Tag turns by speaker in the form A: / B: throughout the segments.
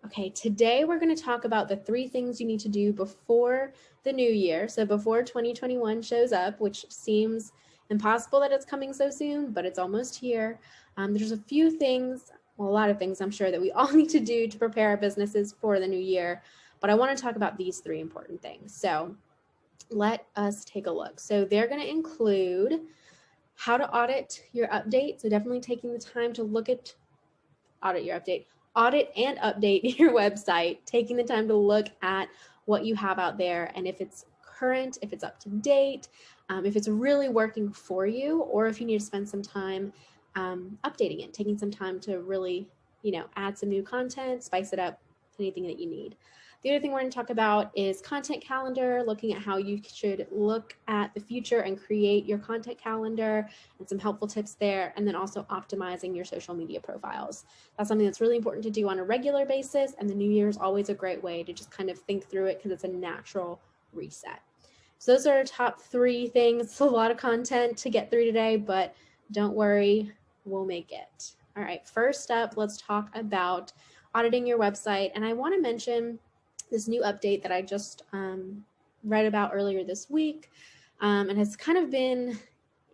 A: Okay, today we're going to talk about the 3 things you need to do before the new year. So before 2021 shows up, which seems impossible that it's coming so soon, but it's almost here. There's a few things, well, a lot of things I'm sure that we all need to do to prepare our businesses for the new year. But I want to talk about these 3 important things. So let us take a look. So they're going to include how to audit your update. So definitely taking the time to look at audit and update your website, taking the time to look at what you have out there and if it's current, if it's up to date, if it's really working for you, or if you need to spend some time updating it, taking some time to really, add some new content, spice it up, anything that you need. The other thing we're going to talk about is content calendar, looking at how you should look at the future and create your content calendar and some helpful tips there. And then also optimizing your social media profiles. That's something that's really important to do on a regular basis. And the new year is always a great way to just kind of think through it because it's a natural reset. So those are our top 3 things. It's a lot of content to get through today, but don't worry, we'll make it. All right, first up, let's talk about auditing your website. And I want to mention this new update that I just read about earlier this week, and has kind of been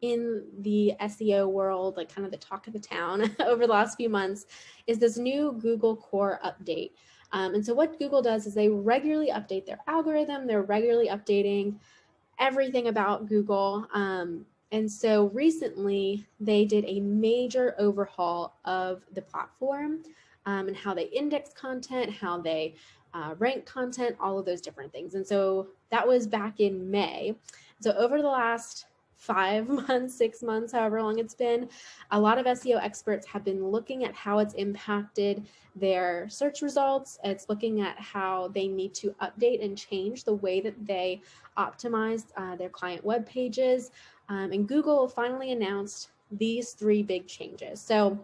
A: in the SEO world, like kind of the talk of the town over the last few months, is this new Google Core update. And so what Google does is they regularly update their algorithm. They're regularly updating everything about Google. And so recently they did a major overhaul of the platform and how they index content, how they rank content, all of those different things. And so that was back in May. So over the last 5 months, 6 months, however long it's been, a lot of SEO experts have been looking at how it's impacted their search results. It's looking at how they need to update and change the way that they optimize their client web pages. And Google finally announced these 3 big changes. So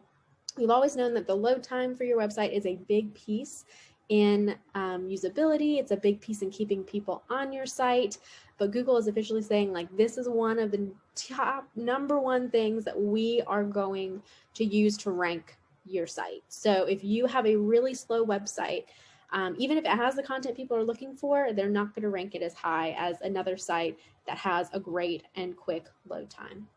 A: we've always known that the load time for your website is a big piece in usability. It's a big piece in keeping people on your site, but Google is officially saying like this is one of the top #1 things that we are going to use to rank your site. So if you have a really slow website, even if it has the content people are looking for, they're not going to rank it as high as another site that has a great and quick load time.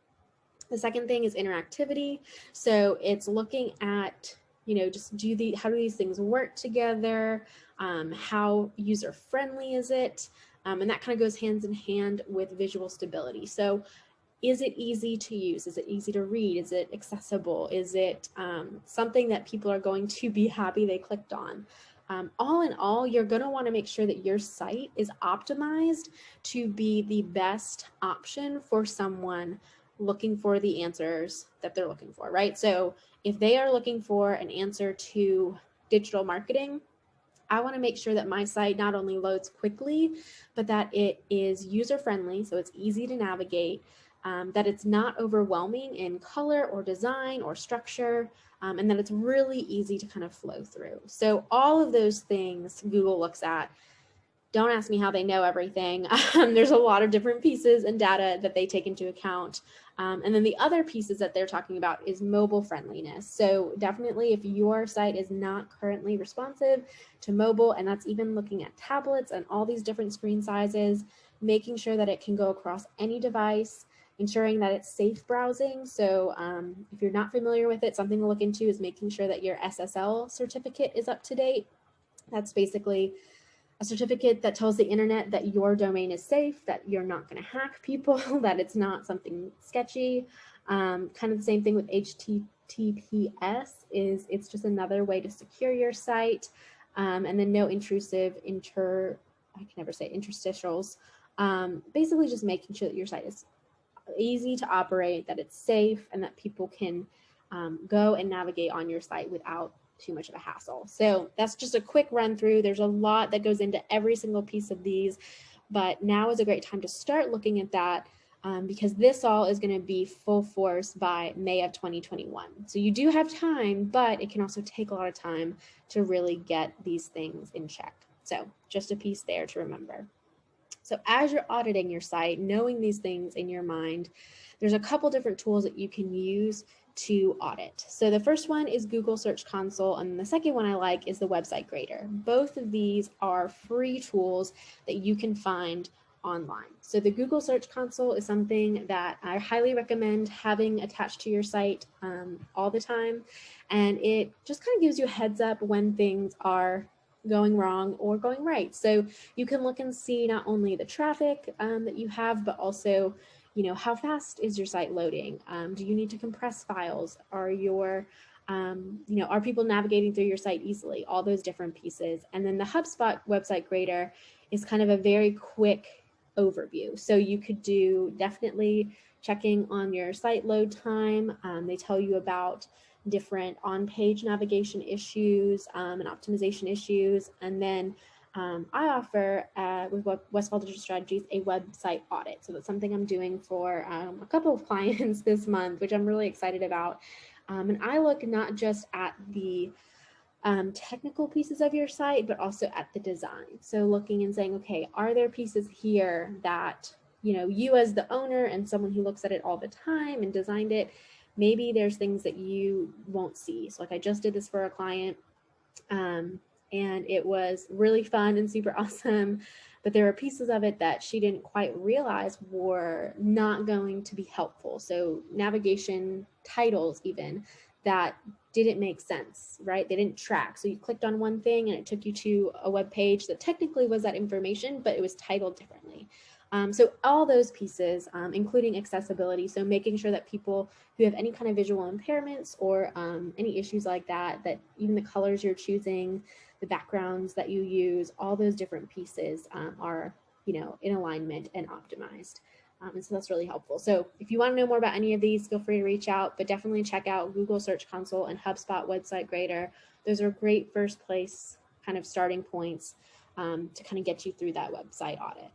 A: The second thing is interactivity. So it's looking at, just how do these things work together? How user friendly is it? And that kind of goes hands in hand with visual stability. So is it easy to use? Is it easy to read? Is it accessible? Is it something that people are going to be happy they clicked on? All in all, you're going to want to make sure that your site is optimized to be the best option for someone looking for the answers that they're looking for, right? So if they are looking for an answer to digital marketing, I want to make sure that my site not only loads quickly, but that it is user-friendly, so it's easy to navigate, that it's not overwhelming in color or design or structure, and that it's really easy to kind of flow through. So all of those things Google looks at. Don't ask me how they know everything. There's a lot of different pieces and data that they take into account. And then the other pieces that they're talking about is mobile friendliness. So definitely if your site is not currently responsive to mobile, and that's even looking at tablets and all these different screen sizes, making sure that it can go across any device, ensuring that it's safe browsing. So if you're not familiar with it, something to look into is making sure that your SSL certificate is up to date. That's basically a certificate that tells the internet that your domain is safe, that you're not going to hack people, that it's not something sketchy. Kind of the same thing with HTTPS is it's just another way to secure your site. And then no intrusive interstitials. Basically just making sure that your site is easy to operate, that it's safe, and that people can go and navigate on your site without too much of a hassle. So that's just a quick run through. There's a lot that goes into every single piece of these, but now is a great time to start looking at that because this all is going to be full force by May of 2021. So you do have time, but it can also take a lot of time to really get these things in check. So just a piece there to remember. So as you're auditing your site, knowing these things in your mind, there's a couple different tools that you can use to Audit. So the first one is Google Search Console, and the second one I like is the Website Grader. Both of these are free tools that you can find online. So the Google Search Console is something that I highly recommend having attached to your site all the time. And it just kind of gives you a heads up when things are going wrong or going right. So you can look and see not only the traffic that you have, but also, you know, how fast is your site loading? Do you need to compress files? Are your you know, are people navigating through your site easily? All those different pieces. And then the HubSpot Website Grader is kind of a very quick overview. So you could do definitely checking on your site load time. They tell you about different on-page navigation issues and optimization issues. And then I offer with Westfall Digital Strategies a website audit. So that's something I'm doing for a couple of clients this month, which I'm really excited about. And I look not just at the technical pieces of your site, but also at the design. So looking and saying, okay, are there pieces here that, you know, you as the owner and someone who looks at it all the time and designed it, maybe there's things that you won't see. So like I just did this for a client and it was really fun and super awesome, but there were pieces of it that she didn't quite realize were not going to be helpful. So navigation titles even that didn't make sense, right? They didn't track. So you clicked on one thing and it took you to a web page that technically was that information, but it was titled differently. So all those pieces, including accessibility, so making sure that people who have any kind of visual impairments or any issues like that, that even the colors you're choosing, the backgrounds that you use, all those different pieces are, you know, in alignment and optimized. And so that's really helpful. So if you want to know more about any of these, feel free to reach out, but definitely check out Google Search Console and HubSpot Website Grader. Those are great first place kind of starting points to kind of get you through that website audit.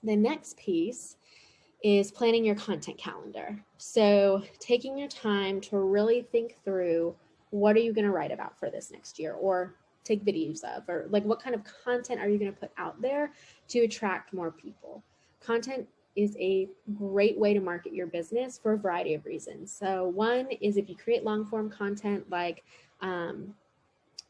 A: The next piece is planning your content calendar. So taking your time to really think through what are you going to write about for this next year, or take videos of, or like what kind of content are you going to put out there to attract more people. Content is a great way to market your business for a variety of reasons. So one is if you create long form content like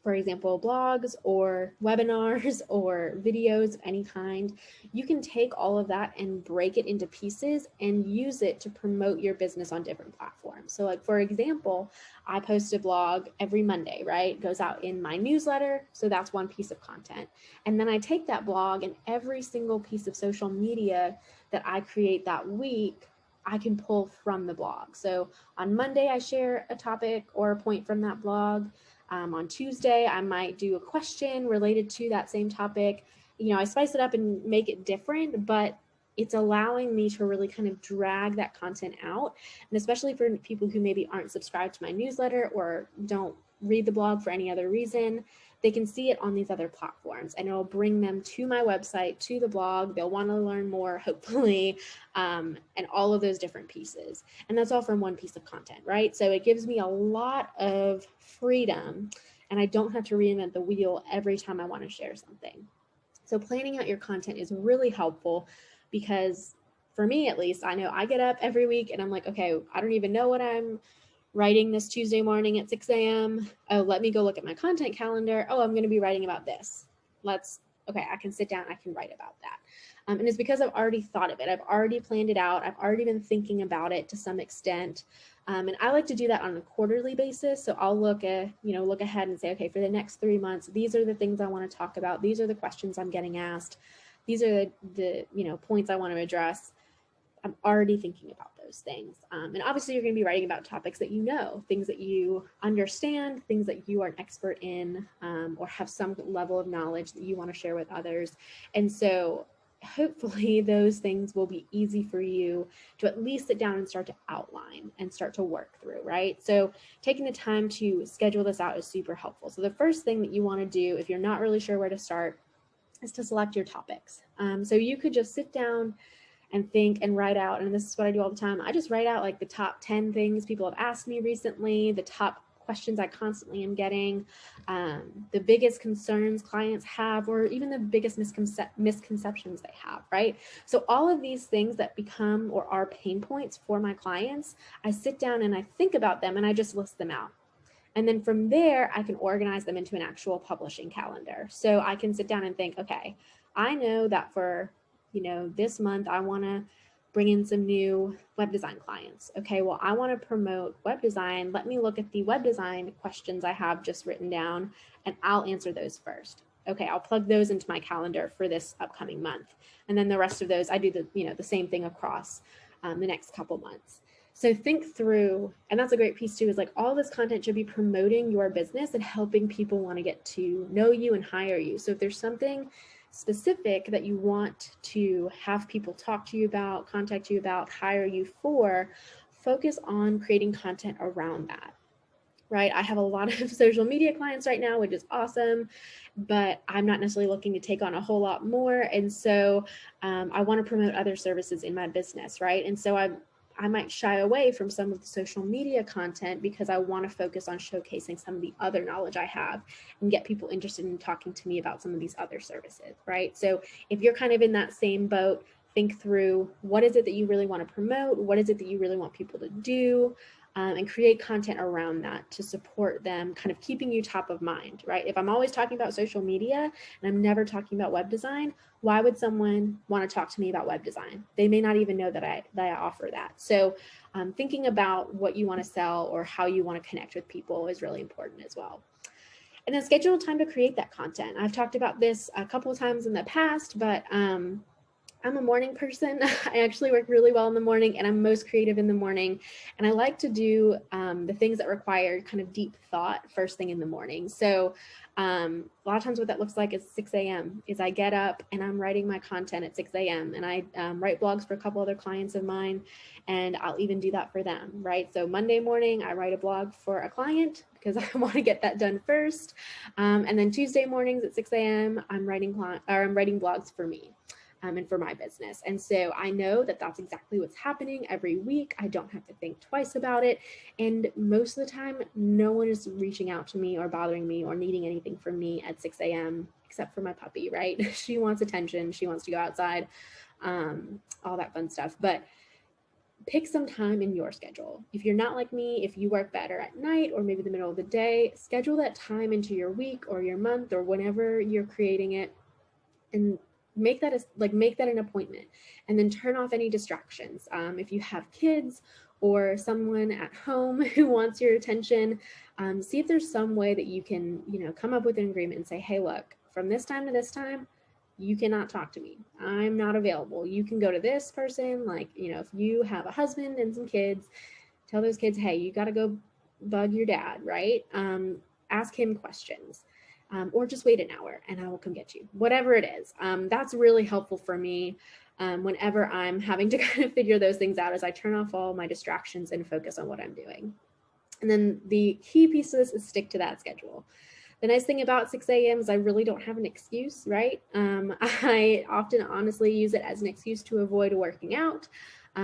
A: for example, blogs or webinars or videos of any kind, you can take all of that and break it into pieces and use it to promote your business on different platforms. So like, for example, I post a blog every Monday, right? It goes out in my newsletter. So that's one piece of content. And then I take that blog and every single piece of social media that I create that week, I can pull from the blog. So on Monday, I share a topic or a point from that blog. On Tuesday, I might do a question related to that same topic. You know, I spice it up and make it different, but it's allowing me to really kind of drag that content out. And especially for people who maybe aren't subscribed to my newsletter or don't read the blog for any other reason, they can see it on these other platforms and it'll bring them to my website, to the blog. They'll want to learn more, hopefully, and all of those different pieces. And that's all from one piece of content, right? So it gives me a lot of freedom and I don't have to reinvent the wheel every time I want to share something. So planning out your content is really helpful because for me, at least, I know I get up every week and I'm like, okay, I don't even know what I'm writing this Tuesday morning at 6 a.m. Oh, let me go look at my content calendar. Oh, I'm going to be writing about this. Okay, I can sit down, I can write about that. And it's because I've already thought of it. I've already planned it out. I've already been thinking about it to some extent. And I like to do that on a quarterly basis. So I'll look ahead and say, okay, for the next 3 months, these are the things I want to talk about. These are the questions I'm getting asked. These are the points I want to address. I'm already thinking about those things. And obviously you're going to be writing about topics that you know, things that you understand, things that you are an expert in, or have some level of knowledge that you want to share with others. And so hopefully those things will be easy for you to at least sit down and start to outline and start to work through, right? So taking the time to schedule this out is super helpful. So the first thing that you want to do if you're not really sure where to start is to select your topics. So you could just sit down and think and write out, and this is what I do all the time. I just write out like the top 10 things people have asked me recently, the top questions I constantly am getting, the biggest concerns clients have, or even the biggest misconceptions they have, right? So all of these things that become or are pain points for my clients, I sit down and I think about them and I just list them out. And then from there, I can organize them into an actual publishing calendar. So I can sit down and think, okay, I know that for, this month, I want to bring in some new web design clients. Okay, well, I want to promote web design. Let me look at the web design questions I have just written down, and I'll answer those first. Okay, I'll plug those into my calendar for this upcoming month. And then the rest of those, I do the same thing across the next couple months. So think through, and that's a great piece too, is like all this content should be promoting your business and helping people want to get to know you and hire you. So if there's something specific that you want to have people talk to you about, contact you about, hire you for, focus on creating content around that. Right? I have a lot of social media clients right now, which is awesome, but I'm not necessarily looking to take on a whole lot more. And so I want to promote other services in my business, right? And so I might shy away from some of the social media content because I want to focus on showcasing some of the other knowledge I have and get people interested in talking to me about some of these other services, right? So if you're kind of in that same boat, think through what is it that you really want to promote? What is it that you really want people to do? And create content around that to support them, kind of keeping you top of mind, right? If I'm always talking about social media and I'm never talking about web design, why would someone want to talk to me about web design? They may not even know that I offer that. So thinking about what you want to sell or how you want to connect with people is really important as well. And then schedule time to create that content. I've talked about this a couple of times in the past, but I'm a morning person. I actually work really well in the morning and I'm most creative in the morning. And I like to do the things that require kind of deep thought first thing in the morning. So a lot of times what that looks like is 6 a.m. is I get up and I'm writing my content at 6 a.m. and I write blogs for a couple other clients of mine, and I'll even do that for them, right? So Monday morning, I write a blog for a client because I want to get that done first. And then Tuesday mornings at 6 a.m., I'm writing blogs for me. And for my business. And so I know that that's exactly what's happening every week. I don't have to think twice about it. And most of the time, no one is reaching out to me or bothering me or needing anything from me at 6 a.m. except for my puppy, right? She wants attention. She wants to go outside, all that fun stuff. But pick some time in your schedule. If you're not like me, if you work better at night or maybe the middle of the day, schedule that time into your week or your month or whenever you're creating it, and make that an appointment, and then turn off any distractions. If you have kids or someone at home who wants your attention, see if there's some way that you can, come up with an agreement and say, hey, look, from this time to this time, you cannot talk to me. I'm not available. You can go to this person. Like, if you have a husband and some kids, tell those kids, hey, you got to go bug your dad, right? Ask him questions. Or just wait an hour and I will come get you, whatever it is. That's really helpful for me whenever I'm having to kind of figure those things out, as I turn off all my distractions and focus on what I'm doing. And then the key piece of this is stick to that schedule. The nice thing about 6 a.m. is I really don't have an excuse, right? I often honestly use it as an excuse to avoid working out,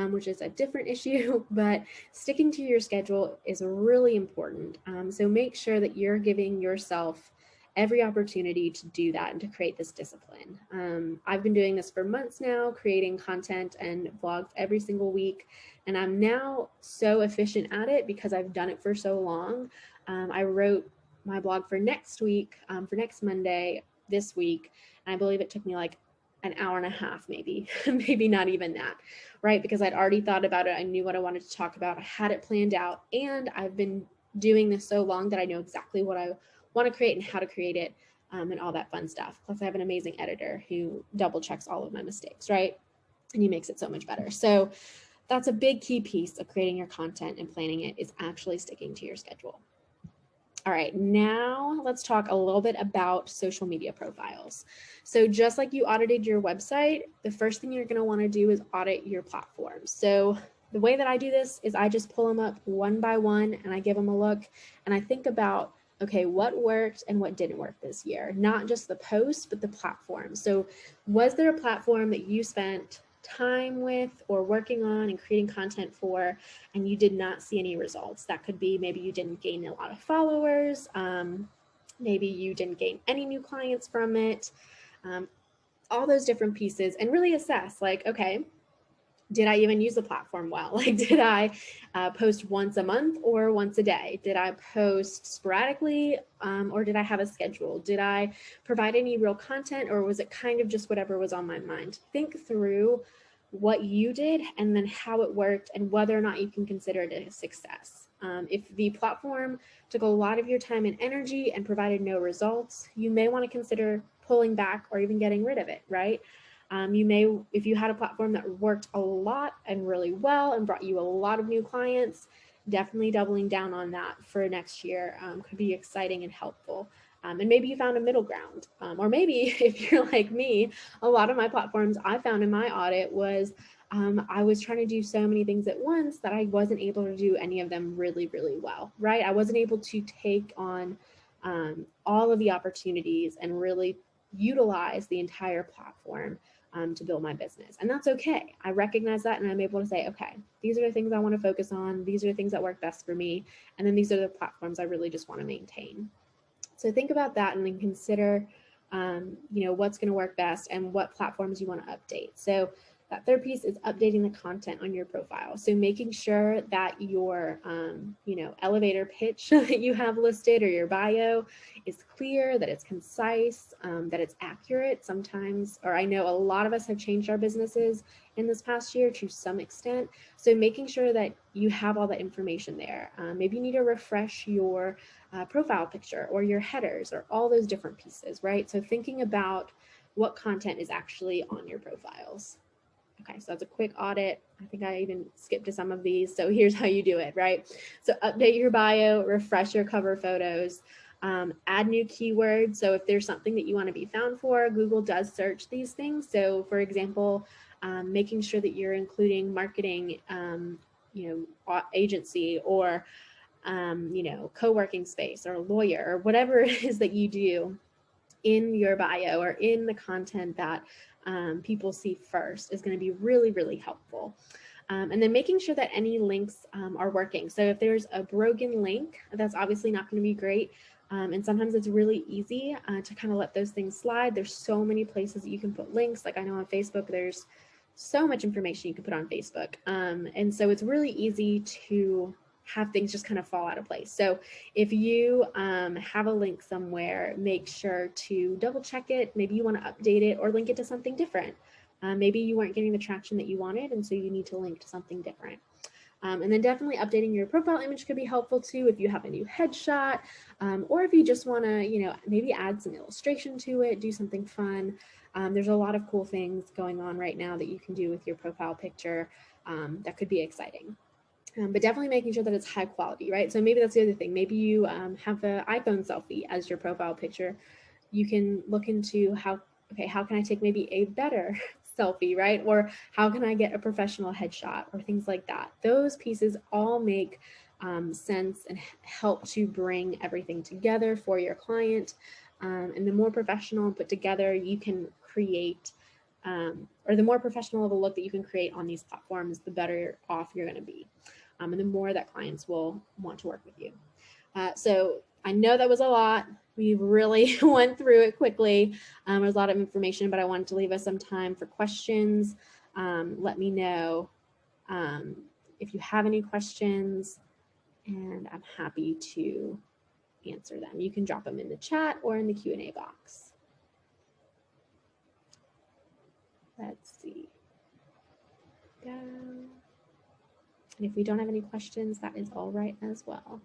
A: which is a different issue, but sticking to your schedule is really important. So make sure that you're giving yourself every opportunity to do that and to create this discipline. I've been doing this for months now, creating content and vlogs every single week. And I'm now so efficient at it because I've done it for so long. I wrote my blog for next week, for next Monday, this week. And I believe it took me like an hour and a half, maybe, maybe not even that, right? Because I'd already thought about it. I knew what I wanted to talk about. I had it planned out, and I've been doing this so long that I know exactly what I want to create and how to create it, and all that fun stuff. Plus I have an amazing editor who double checks all of my mistakes, right? And he makes it so much better. So that's a big key piece of creating your content and planning it, is actually sticking to your schedule. All right, now let's talk a little bit about social media profiles. So just like you audited your website, the first thing you're going to want to do is audit your platforms. So the way that I do this is I just pull them up one by one and I give them a look, and I think about, okay, what worked and what didn't work this year? Not just the post, but the platform. So was there a platform that you spent time with or working on and creating content for, and you did not see any results. That could be maybe you didn't gain a lot of followers, maybe you didn't gain any new clients from it, all those different pieces, and really assess like, okay, did I even use the platform well? Like, did I post once a month or once a day? Did I post sporadically or did I have a schedule? Did I provide any real content, or was it kind of just whatever was on my mind? Think through what you did and then how it worked and whether or not you can consider it a success. If the platform took a lot of your time and energy and provided no results, you may want to consider pulling back or even getting rid of it, right? You may, if you had a platform that worked a lot and really well and brought you a lot of new clients, definitely doubling down on that for next year could be exciting and helpful. And maybe you found a middle ground. Or maybe if you're like me, a lot of my platforms I found in my audit was I was trying to do so many things at once that I wasn't able to do any of them really, really well, right? I wasn't able to take on all of the opportunities and really utilize the entire platform to build my business. And that's okay. I recognize that, and I'm able to say, okay, these are the things I want to focus on. These are the things that work best for me. And then these are the platforms I really just want to maintain. So think about that and then consider, what's going to work best and what platforms you want to update. So that third piece is updating the content on your profile. So making sure that your, elevator pitch that you have listed or your bio is clear, that it's concise, that it's accurate. Sometimes, or I know a lot of us have changed our businesses in this past year to some extent. So making sure that you have all that information there. Maybe you need to refresh your profile picture or your headers or all those different pieces, right? So thinking about what content is actually on your profiles. Okay, so that's a quick audit. I think I even skipped to some of these. So here's how you do it, right? So update your bio, refresh your cover photos, add new keywords. So if there's something that you want to be found for, Google does search these things. So for example, making sure that you're including marketing, agency or, co-working space or lawyer or whatever it is that you do in your bio or in the content that people see first is going to be really, really helpful. And then making sure that any links are working. So if there's a broken link, that's obviously not going to be great. And sometimes it's really easy to kind of let those things slide. There's so many places that you can put links. Like I know on Facebook, there's so much information you can put on Facebook. And so it's really easy to have things just kind of fall out of place. So if you have a link somewhere, make sure to double check it. Maybe you want to update it or link it to something different. Maybe you weren't getting the traction that you wanted, and so you need to link to something different. And then definitely updating your profile image could be helpful too if you have a new headshot, or if you just want to, maybe add some illustration to it, do something fun. There's a lot of cool things going on right now that you can do with your profile picture that could be exciting. But definitely making sure that it's high quality, right? So maybe that's the other thing. Maybe you have an iPhone selfie as your profile picture. You can look into how can I take maybe a better selfie, right? Or how can I get a professional headshot or things like that. Those pieces all make sense and help to bring everything together for your client. And the more professional and put together you can create, or the more professional of a look that you can create on these platforms, the better off you're going to be. And the more that clients will want to work with you. So I know that was a lot. We really went through it quickly. There's a lot of information, but I wanted to leave us some time for questions. Let me know if you have any questions, and I'm happy to answer them. You can drop them in the chat or in the Q&A box. Let's see. Go. And if we don't have any questions, that is all right as well.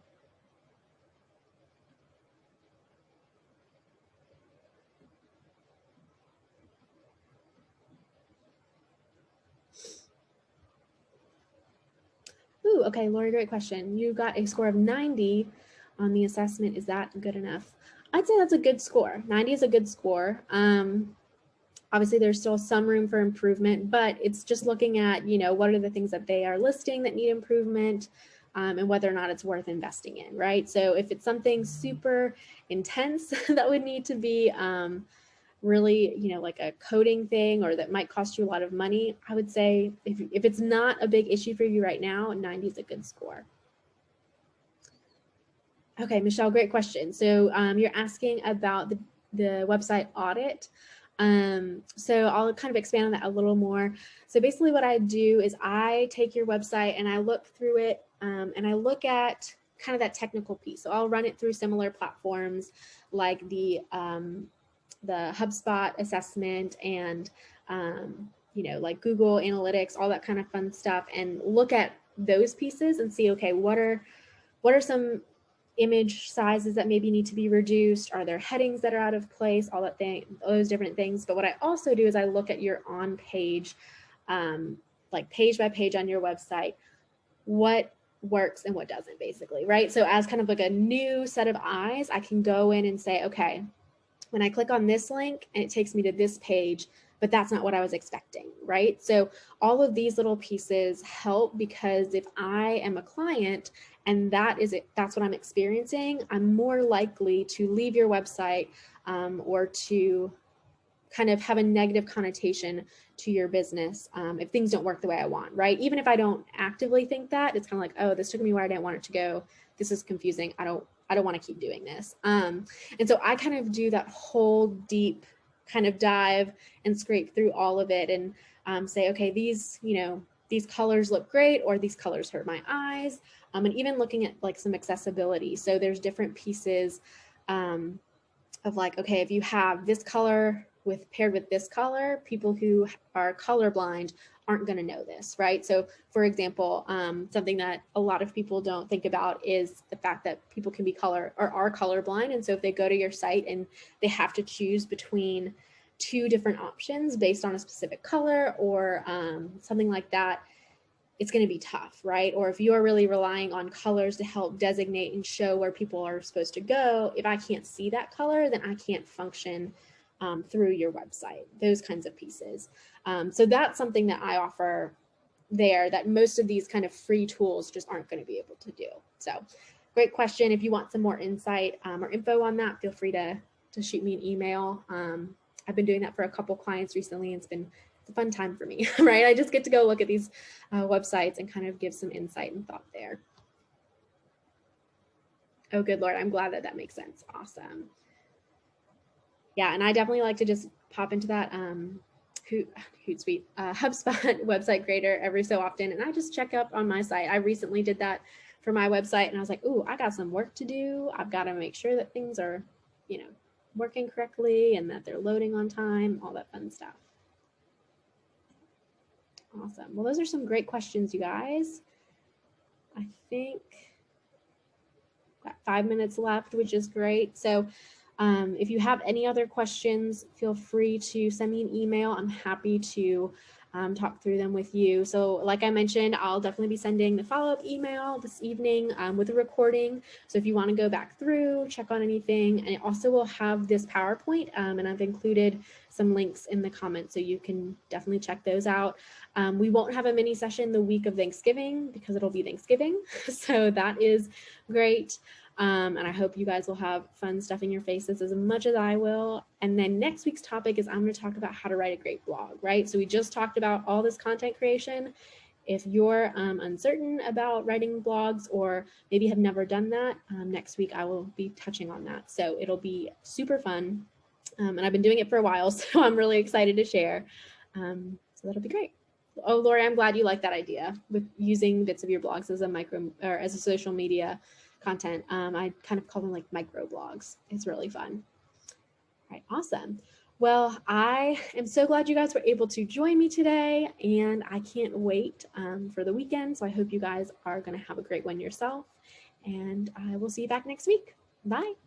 A: Ooh, okay, Lori, great question. You got a score of 90 on the assessment. Is that good enough? I'd say that's a good score. 90 is a good score. Obviously, there's still some room for improvement, but it's just looking at, what are the things that they are listing that need improvement, and whether or not it's worth investing in, right? So if it's something super intense that would need to be really, you know, like a coding thing or that might cost you a lot of money, I would say if it's not a big issue for you right now, 90 is a good score. Okay, Michelle, great question. So you're asking about the website Audit. So I'll kind of expand on that a little more. So basically what I do is I take your website and I look through it and I look at kind of that technical piece. So I'll run it through similar platforms like the HubSpot assessment and, you know, like Google Analytics, all that kind of fun stuff, and look at those pieces and see, okay, what are some image sizes that maybe need to be reduced? Are there headings that are out of place? All that thing, those different things. But what I also do is I look at your on page, like page by page on your website, what works and what doesn't, basically, right? So as kind of like a new set of eyes, I can go in and say, okay, when I click on this link and it takes me to this page, but that's not what I was expecting, right? So all of these little pieces help, because if I am a client and that's what I'm experiencing, I'm more likely to leave your website or to kind of have a negative connotation to your business if things don't work the way I want, right? Even if I don't actively think that, it's kind of like, oh, this took me where I didn't want it to go. This is confusing. I don't want to keep doing this. And so I kind of do that whole deep kind of dive and scrape through all of it and say, okay, these colors look great, or these colors hurt my eyes. And even looking at like some accessibility. So there's different pieces of like, okay, if you have this color paired with this color, people who are colorblind aren't going to know this, right? So for example, something that a lot of people don't think about is the fact that people can be are colorblind. And so if they go to your site and they have to choose between two different options based on a specific color or something like that, it's going to be tough, right? Or if you're really relying on colors to help designate and show where people are supposed to go, if I can't see that color, then I can't function through your website, those kinds of pieces. So that's something that I offer there that most of these kind of free tools just aren't going to be able to do. So great question. If you want some more insight or info on that, feel free to shoot me an email. I've been doing that for a couple clients recently, and it's a fun time for me, right? I just get to go look at these websites and kind of give some insight and thought there. Oh, good Lord. I'm glad that makes sense. Awesome. Yeah, and I definitely like to just pop into that Hootsuite HubSpot website grader every so often, and I just check up on my site. I recently did that for my website, and I was like, ooh, I got some work to do. I've got to make sure that things are, working correctly and that they're loading on time, all that fun stuff. Awesome. Well, those are some great questions, you guys. I think got 5 minutes left, which is great. So if you have any other questions, feel free to send me an email. I'm happy to talk through them with you. So like I mentioned, I'll definitely be sending the follow-up email this evening with a recording. So if you want to go back through, check on anything, and it also will have this PowerPoint, and I've included some links in the comments, so you can definitely check those out. We won't have a mini session the week of Thanksgiving because it'll be Thanksgiving. So that is great. And I hope you guys will have fun stuffing your faces as much as I will. And then next week's topic is I'm going to talk about how to write a great blog, right? So we just talked about all this content creation. If you're uncertain about writing blogs or maybe have never done that, next week I will be touching on that. So it'll be super fun. And I've been doing it for a while, so I'm really excited to share. So that'll be great. Oh, Lori, I'm glad you like that idea with using bits of your blogs as a social media content. I kind of call them like micro blogs. It's really fun. All right, awesome. Well, I am so glad you guys were able to join me today, and I can't wait for the weekend. So I hope you guys are going to have a great one yourself, and I will see you back next week. Bye.